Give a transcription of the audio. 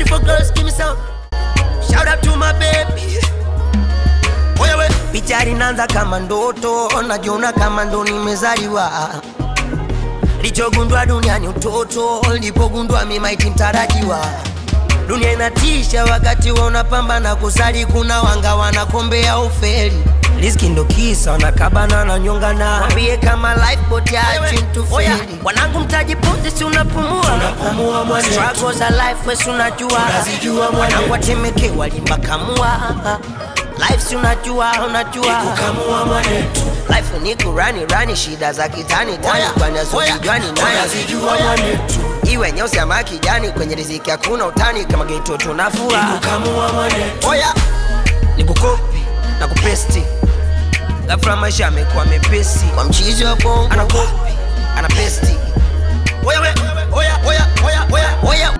beautiful girls, give me some. Shout out to my baby. Wewe picha inaanza kama ndoto, najiona kama ndo nimezaliwa. Lichogundwa duniani utoto, lipogundwa mimi maiti mtarajiwa. Dunia inatisha wakati unapambana kusali, kuna wanga wanakombea ufeli. Riziki ndo kisa wanakabana na nyongana. Mwambie kama lifeboat ya chintu feli. Wanangu mtajipunzi si unapumua. Tunapumua mwane. Struggles are life we si unajua. Wanangu watemeke walimbakamua. Life si unajua. Kukamua mwane. Life ni kurani shida za kitani tani. Kwa nazo kijwani nazijua mwane. Iwe nyeusi ama kijani kwenye riziki hakuna utani. Kama geto tunafua. Kukamua mwane. Oya ni kukopi na kupesti. Ghafla maisha yamekuwa mepesi. Kwa mchizi wa bongo anakopi, anapesti. Oya